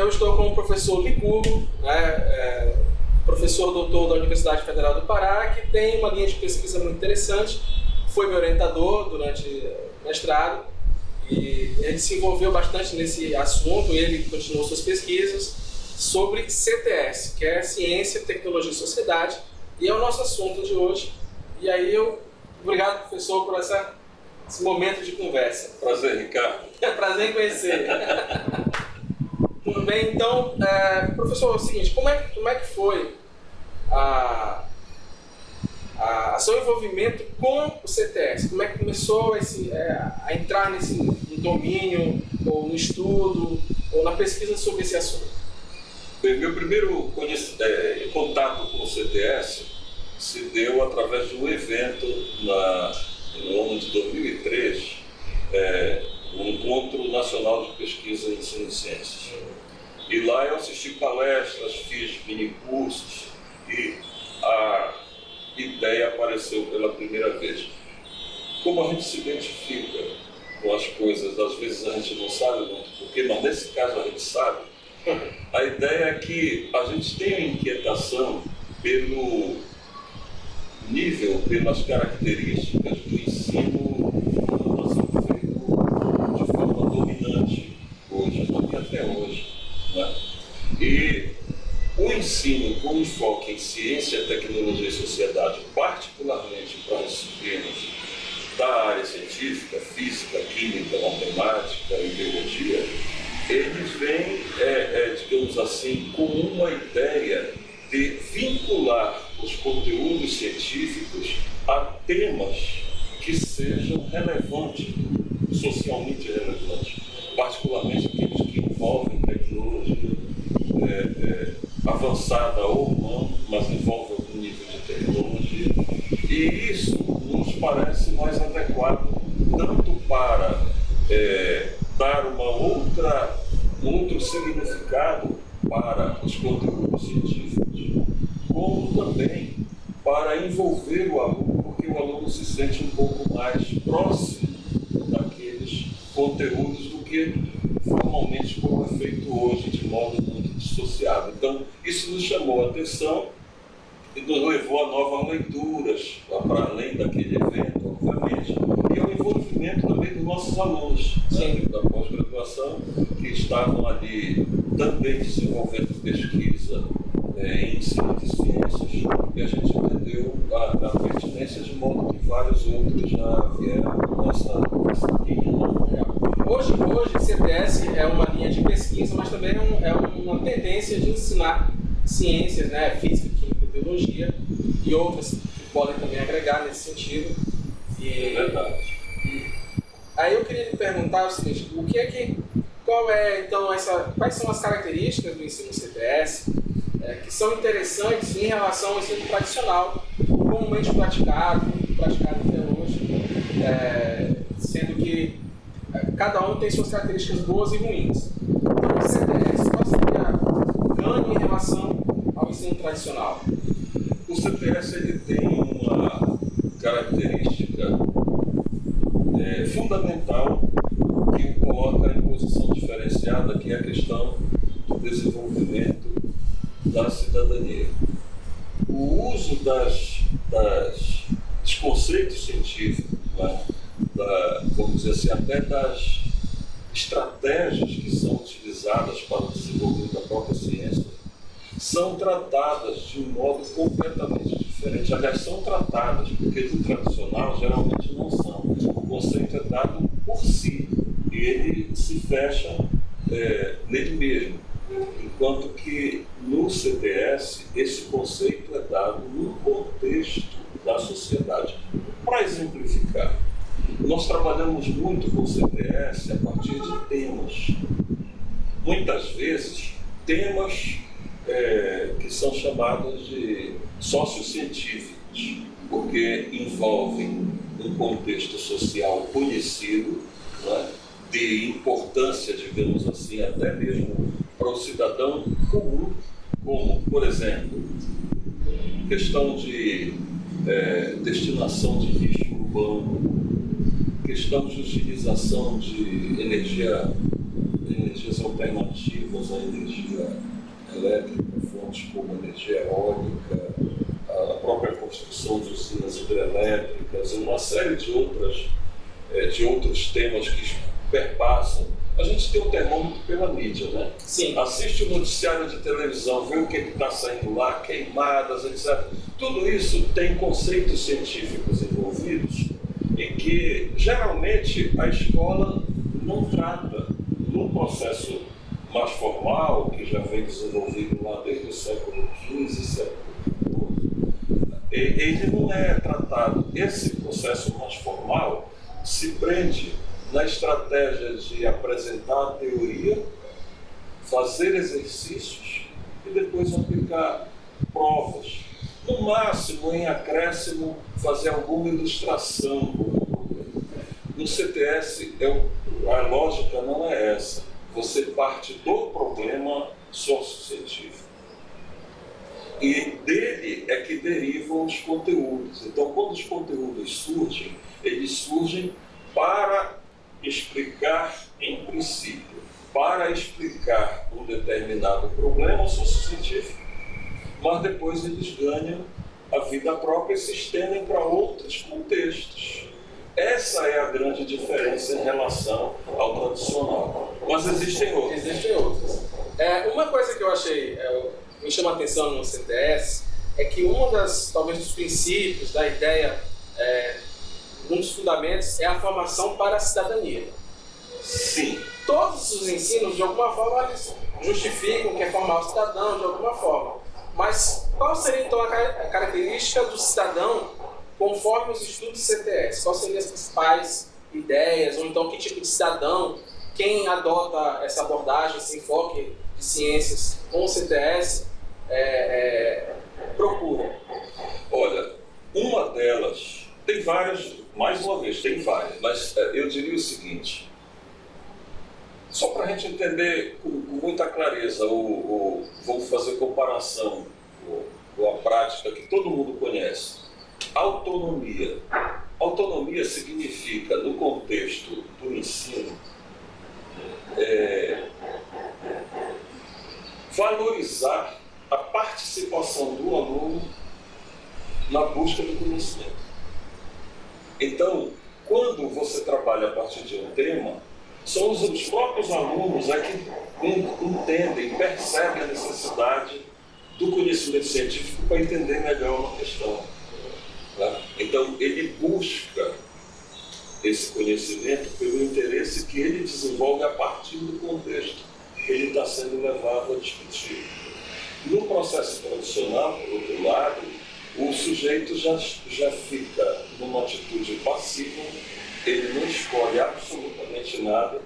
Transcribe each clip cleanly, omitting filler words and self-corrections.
eu estou com o professor Licurgo, né, professor doutor da Universidade Federal do Pará, que tem uma linha de pesquisa muito interessante, foi meu orientador durante o mestrado, e ele se envolveu bastante nesse assunto, ele continuou suas pesquisas sobre CTS, que é Ciência, Tecnologia e Sociedade, e é o nosso assunto de hoje. E aí obrigado, professor, por esse momento de conversa. Prazer, Ricardo. Prazer em conhecer. Tudo bem, então, professor, é o seguinte, como é que foi a seu envolvimento com o CTS? Como é que começou a entrar nesse domínio, ou no estudo, ou na pesquisa sobre esse assunto? Bem, meu primeiro contato com o CTS se deu através de um evento no ano de 2003, o Encontro Nacional de Pesquisa em Ensino e Ciências. E lá eu assisti palestras, fiz mini-cursos e a ideia apareceu pela primeira vez. Como a gente se identifica com as coisas, às vezes a gente não sabe muito porquê, mas nesse caso a gente sabe. A ideia é que a gente tem a inquietação pelo nível, pelas características do ensino que está sendo feito de forma dominante hoje, e até hoje, né? E o ensino com enfoque em ciência, tecnologia e sociedade, particularmente para as disciplinas da área científica, física, química, matemática e biologia, eles vêm, digamos assim, com uma ideia de vincular os conteúdos científicos a temas que sejam relevantes, socialmente relevantes, particularmente aqueles que envolvem tecnologia avançada ou não, mas envolve algum nível de tecnologia. E isso nos parece mais adequado tanto para dar um outro significado para os conteúdos científicos, como também para envolver o aluno, porque o aluno se sente um pouco mais próximo daqueles conteúdos do que formalmente como é feito hoje, de modo muito dissociado. Então, isso nos chamou a atenção e nos levou a novas leituras, para além daquele evento, obviamente, e ao envolvimento também dos nossos alunos, né, da pós-graduação, que estavam ali também desenvolvendo pesquisa em ensino de ciências, e a gente entendeu a pertinência de modo que vários outros já vieram nessa linha. Hoje, o CTS é uma linha de pesquisa, mas também é uma tendência de ensinar ciências, né, física, química, biologia e outras que podem também agregar nesse sentido. É verdade. Aí eu queria lhe perguntar o seguinte, quais são as características do ensino CTS que são interessantes em relação ao ensino tradicional, comumente praticado até hoje, sendo que cada um tem suas características boas e ruins. Então, o CTS, qual seria o ganho em relação ao ensino tradicional? O CTS ele tem uma característica fundamental que o coloca em posição diferenciada, que é a questão do desenvolvimento da cidadania. O uso dos conceitos científicos, né, vamos dizer assim, até das estratégias que são utilizadas para o desenvolvimento da própria ciência, são tratadas de um modo completamente diferente. Aliás, são tratadas, porque no tradicional geralmente não são. O conceito é dado por si e ele se fecha nele mesmo. Enquanto que no CTS esse conceito é dado no contexto da sociedade. Para exemplificar, nós trabalhamos muito com o CTS a partir de temas. Muitas vezes, temas que são chamados de sociocientíficos, porque envolvem um contexto social conhecido, né, de importância, digamos assim, até mesmo para o cidadão comum, como, por exemplo, questão de destinação de lixo urbano, questão de utilização de energias alternativas à energia elétrica, fontes como energia eólica, a própria construção de usinas hidrelétricas, uma série de outros temas que perpassam. A gente tem um termômetro pela mídia, né? Sim. Assiste o noticiário de televisão, vê o que está saindo lá, queimadas, etc. Tudo isso tem conceitos científicos envolvidos e que, geralmente, a escola não trata num processo mais formal, que já vem desenvolvido lá desde o século XV, século XIV. Ele não é tratado. Esse processo mais formal se prende na estratégia de apresentar a teoria, fazer exercícios e depois aplicar provas. No máximo, em acréscimo, fazer alguma ilustração. No CTS, a lógica não é essa. Você parte do problema sociocientífico. E dele é que derivam os conteúdos. Então, quando os conteúdos surgem, eles surgem para explicar, em princípio, para explicar um determinado problema sociocientífico, mas depois eles ganham a vida própria e se estendem para outros contextos. Essa é a grande diferença em relação ao tradicional. Mas existem outras. Existem outras. Uma coisa que eu achei, me chama a atenção no CTS, é que talvez dos princípios da ideia, um dos fundamentos é a formação para a cidadania. Sim. Todos os ensinos, de alguma forma, eles justificam que é formar o cidadão de alguma forma. Mas qual seria então a característica do cidadão conforme os estudos do CTS? Quais seriam as principais ideias? Ou então que tipo de cidadão, quem adota essa abordagem, esse enfoque de ciências com o CTS, procura? Olha, uma delas, tem várias, mais uma vez, tem várias, mas eu diria o seguinte, só para a gente entender com muita clareza, vou fazer comparação com a prática que todo mundo conhece. Autonomia. Autonomia significa, no contexto do ensino, valorizar a participação do aluno na busca do conhecimento. Então, quando você trabalha a partir de um tema, são os próprios alunos que entendem, percebem a necessidade do conhecimento científico para entender melhor uma questão. Tá? Então, ele busca esse conhecimento pelo interesse que ele desenvolve a partir do contexto que ele está sendo levado a discutir. No processo tradicional, por outro lado, o sujeito já fica numa atitude passiva, ele não escolhe absolutamente nada,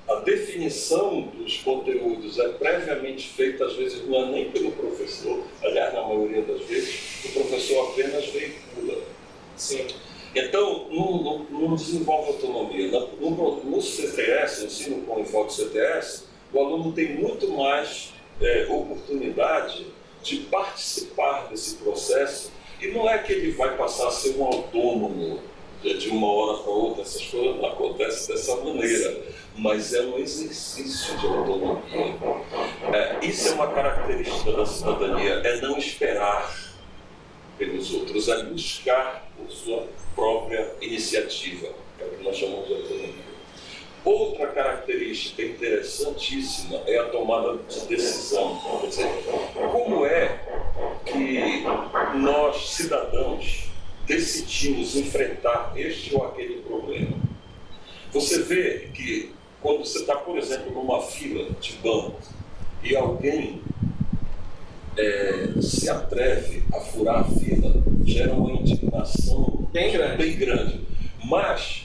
a definição dos conteúdos é previamente feita, às vezes não é nem pelo professor, aliás, na maioria das vezes, o professor apenas veicula. Sim. Então, não desenvolve autonomia. No CTS, ensino com enfoque CTS, o aluno tem muito mais oportunidade de participar desse processo, e não é que ele vai passar a ser um autônomo de uma hora para outra, essas coisas não acontecem dessa maneira, mas é um exercício de autonomia. Isso é uma característica da cidadania, é não esperar pelos outros, é buscar por sua própria iniciativa, é o que nós chamamos de autonomia. Outra característica interessantíssima é a tomada de decisão. Quer dizer, como é que nós, cidadãos, decidimos enfrentar este ou aquele problema? Você vê que quando você está, por exemplo, numa fila de banco e alguém se atreve a furar a fila, gera uma indignação bem grande. Mas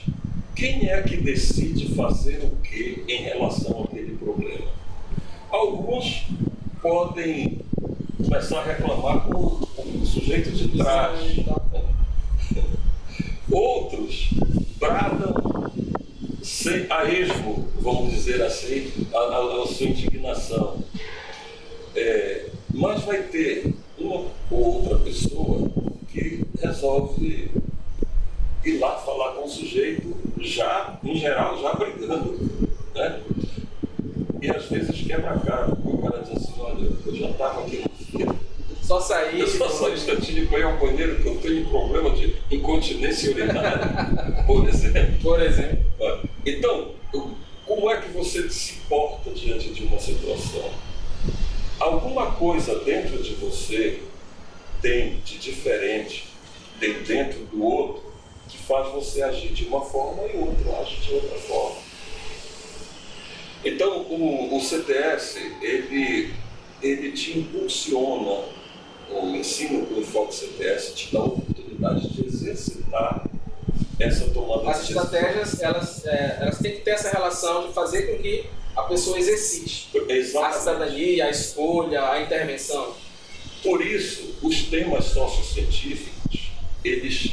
quem é que decide fazer o que em relação àquele problema? Alguns podem começar a reclamar com o sujeito de trás. Outros bradam sem a esmo, vamos dizer assim, a sua indignação. Mas vai ter uma ou outra pessoa que resolve ir lá falar com o sujeito, já, em geral, já brigando, né? Só sair. Eu só saí um instantinho para ir ao banheiro porque eu tenho problema de incontinência urinária, por exemplo. Por exemplo. Então, como é que você se porta diante de uma situação? Alguma coisa dentro de você tem de diferente, tem dentro do outro, que faz você agir de uma forma e o outro age de outra forma. Então, o CTS, ele te impulsiona, o ensino com enfoque CTS te dá a oportunidade de exercitar essa tomada As de decisão. estratégias, elas têm que ter essa relação de fazer com que a pessoa exercite Exatamente. a cidadania, a escolha, a intervenção. Por isso, os temas sociocientíficos, eles,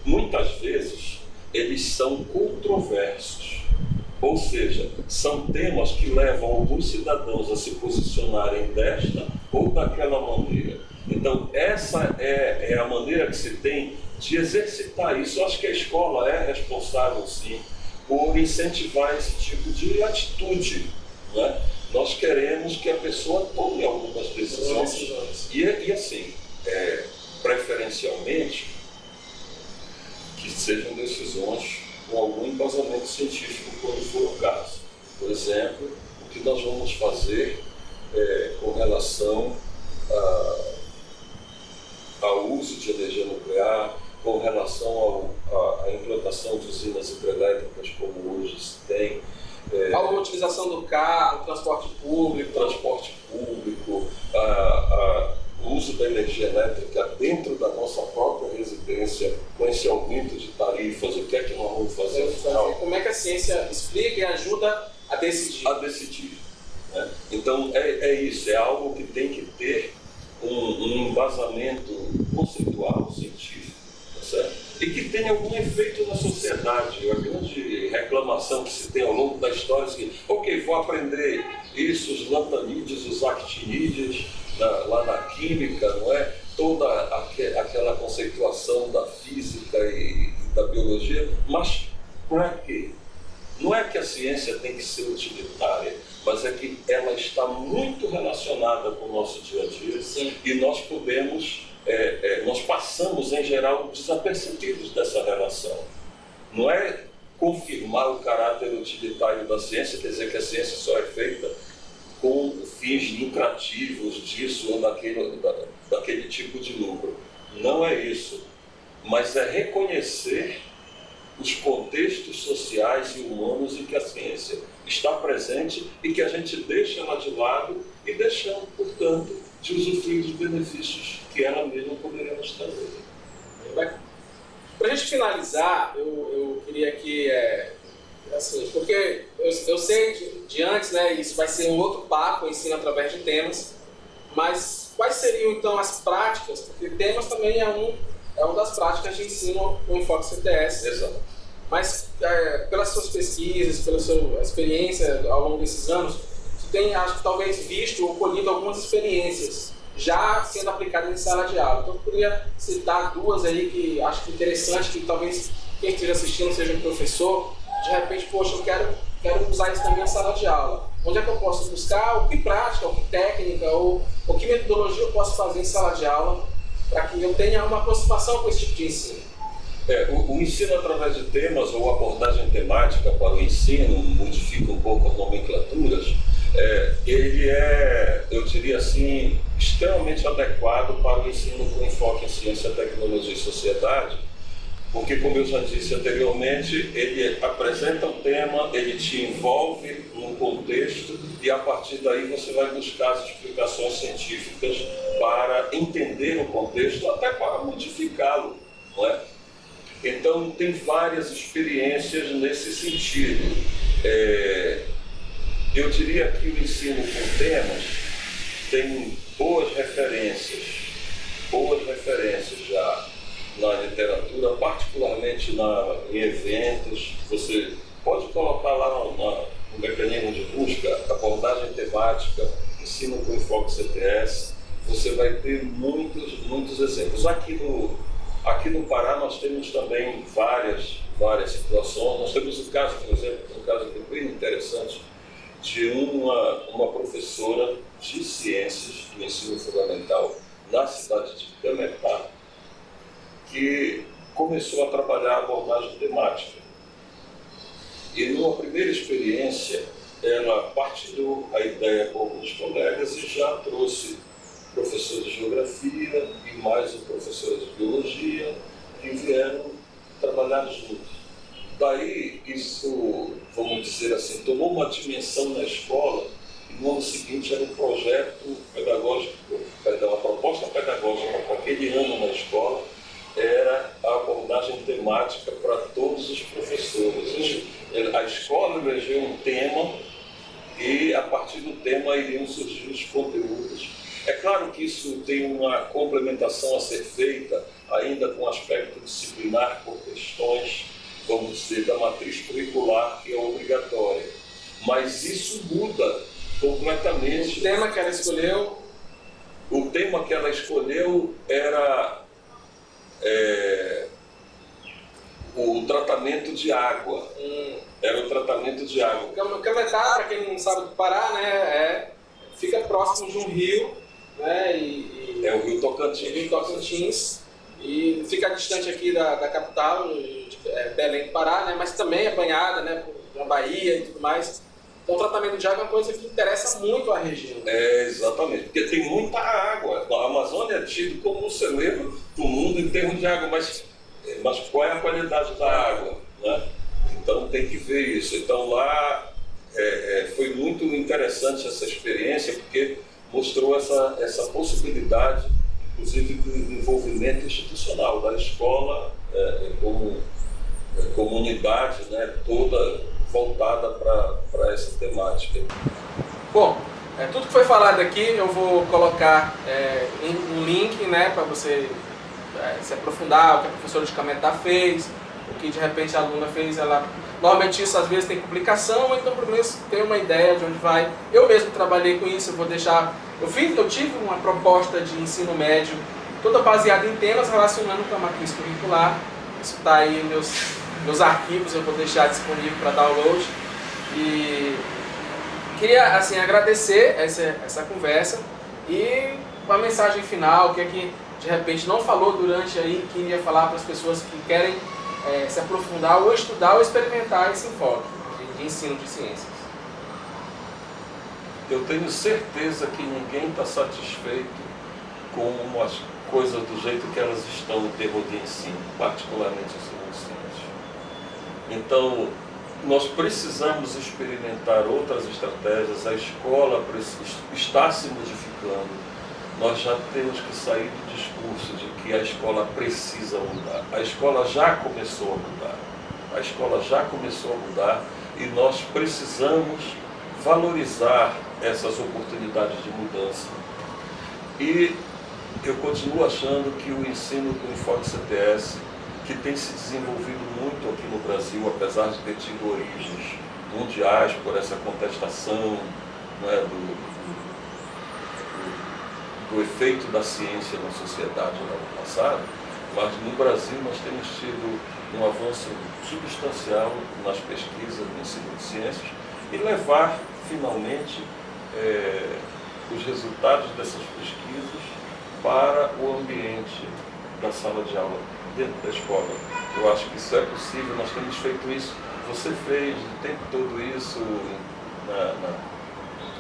muitas vezes, eles são controversos. Ou seja, são temas que levam alguns cidadãos a se posicionarem desta ou daquela maneira. Então, essa é a maneira que se tem de exercitar isso. Eu acho que a escola é responsável, sim, por incentivar esse tipo de atitude, né? Nós queremos que a pessoa tome algumas decisões e assim, preferencialmente, que sejam decisões com algum embasamento científico, quando for o caso. Por exemplo, o que nós vamos fazer com relação ao uso de energia nuclear, com relação à implantação de usinas hidrelétricas, como hoje se tem. A utilização do carro, transporte público. O uso da energia elétrica dentro da nossa própria residência, com esse aumento de tarifas, o que é que nós vamos fazer? Como é que a ciência explica e ajuda a decidir? Né? Então, é isso, é algo que tem que ter um embasamento conceitual, científico, tá certo? E que tenha algum efeito na sociedade. A grande reclamação que se tem ao longo da história é que, ok, vou aprender isso, os lantanídeos, os actinídeos, lá na química, não é? Toda aquela conceituação da física e da biologia, mas para quê? Não é que a ciência tem que ser utilitária, mas é que ela está muito relacionada com o nosso dia a dia. Sim. E nós podemos, nós passamos em geral desapercebidos dessa relação. Não é confirmar o caráter utilitário da ciência, quer dizer que a ciência só é feita com fins lucrativos disso ou daquele tipo de lucro. Não é isso, mas é reconhecer os contextos sociais e humanos em que a ciência está presente e que a gente deixa ela de lado e deixando, portanto, de usufruir dos benefícios que ela mesma poderia nos trazer. Para a gente finalizar, eu queria que, assim, porque eu sei de antes, né, isso vai ser um outro papo, ensino através de temas, mas quais seriam então as práticas, porque temas também é uma das práticas de ensino com enfoque CTS. Exato. Mas pelas suas pesquisas, pela sua experiência ao longo desses anos, você tem, acho que talvez, visto ou colhido algumas experiências já sendo aplicadas em sala de aula. Então eu poderia citar duas aí que acho que interessante, que talvez quem esteja assistindo seja um professor, de repente, poxa, eu quero usar isso também em sala de aula. Onde é que eu posso buscar? O que prática, o que técnica, ou que metodologia eu posso fazer em sala de aula para que eu tenha uma aproximação com esse tipo de ensino? O ensino através de temas ou abordagem temática para o ensino, modifica um pouco as nomenclaturas, ele eu diria assim, extremamente adequado para o ensino com enfoque em ciência, tecnologia e sociedade, porque, como eu já disse anteriormente, ele apresenta um tema, ele te envolve num contexto e, a partir daí, você vai buscar as explicações científicas para entender o contexto, até para modificá-lo, não é? Então, tem várias experiências nesse sentido. Eu diria que o ensino com temas tem boas referências já na literatura, particularmente em eventos. Você pode colocar lá no mecanismo de busca, abordagem temática, ensino com enfoque CTS, você vai ter muitos exemplos. Aqui no Pará nós temos também várias situações. Nós temos o caso, por exemplo, um caso bem interessante, de uma professora de ciências do ensino fundamental na cidade de Cametá, que começou a trabalhar a abordagem temática. E numa primeira experiência, ela partilhou a ideia com alguns colegas e já trouxe professor de geografia e mais um professor de biologia que vieram trabalhar juntos. Daí, isso, vamos dizer assim, tomou uma dimensão na escola e no ano seguinte era um projeto pedagógico, uma proposta pedagógica para aquele ano na escola, era a abordagem temática para todos os professores. A escola elegeu um tema e, a partir do tema, iriam surgir os conteúdos. É claro que isso tem uma complementação a ser feita, ainda com aspecto disciplinar, por questões, vamos dizer, da matriz curricular, que é obrigatória. Mas isso muda completamente. O tema que ela escolheu? O tema que ela escolheu era o tratamento de água. Era o tratamento de água. Cametá, para quem não sabe do Pará, né, fica próximo de um rio, né, é o Rio Tocantins. Rio Tocantins, e fica distante aqui da capital, Belém do Pará, né, mas também é banhada, né, na Bahia e tudo mais. Então o tratamento de água é uma coisa que interessa muito a região. Exatamente, porque tem muita água. A Amazônia é tido como o celeiro do mundo em termos de água, mas qual é a qualidade da água, né? Então tem que ver isso. Então lá foi muito interessante essa experiência, porque mostrou essa possibilidade, inclusive, do envolvimento institucional da escola como comunidade, né, toda voltada para essa temática. Bom, tudo que foi falado aqui eu vou colocar um link, né, para você se aprofundar, o que a professora de Cametá fez, o que de repente a aluna fez. Normalmente isso às vezes tem publicação, então pelo menos tem uma ideia de onde vai. Eu mesmo trabalhei com isso, eu tive uma proposta de ensino médio toda baseada em temas relacionando com a matriz curricular. Isso está aí meus arquivos, eu vou deixar disponível para download. E queria assim agradecer essa conversa e uma mensagem final, que é que de repente não falou durante aí, que iria falar para as pessoas que querem se aprofundar ou estudar ou experimentar esse enfoque de ensino de ciências. Eu tenho certeza que ninguém está satisfeito com as coisas do jeito que elas estão em termos de ensino, particularmente ensino de ciências. Então, nós precisamos experimentar outras estratégias, a escola está se modificando. Nós já temos que sair do discurso de que a escola precisa mudar. A escola já começou a mudar. A escola já começou a mudar e nós precisamos valorizar essas oportunidades de mudança. E eu continuo achando que o ensino com enfoque CTS, que tem se desenvolvido muito aqui no Brasil, apesar de ter tido origens mundiais por essa contestação, né, do efeito da ciência na sociedade no ano passado, mas no Brasil nós temos tido um avanço substancial nas pesquisas no ensino de ciências e levar finalmente os resultados dessas pesquisas para o ambiente da sala de aula dentro da escola. Eu acho que isso é possível, nós temos feito isso. Você fez o tempo todo isso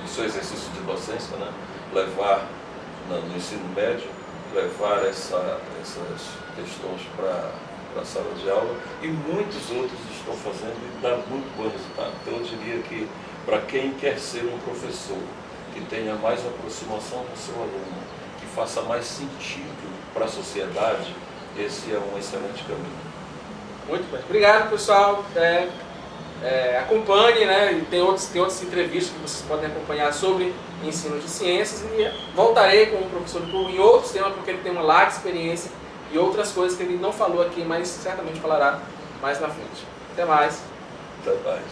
no seu exercício de docência, né? Levar no ensino médio, levar essas questões para a sala de aula, e muitos outros estão fazendo e dá muito bom resultado. Então eu diria que para quem quer ser um professor, que tenha mais aproximação com o seu aluno, que faça mais sentido para a sociedade, esse é um excelente caminho. Muito bem. Obrigado, pessoal. Acompanhe, né? Tem outras entrevistas que vocês podem acompanhar sobre ensino de ciências, e voltarei com o professor Hugo em outros temas, porque ele tem uma larga experiência e outras coisas que ele não falou aqui, mas certamente falará mais na frente. Até mais. Até mais.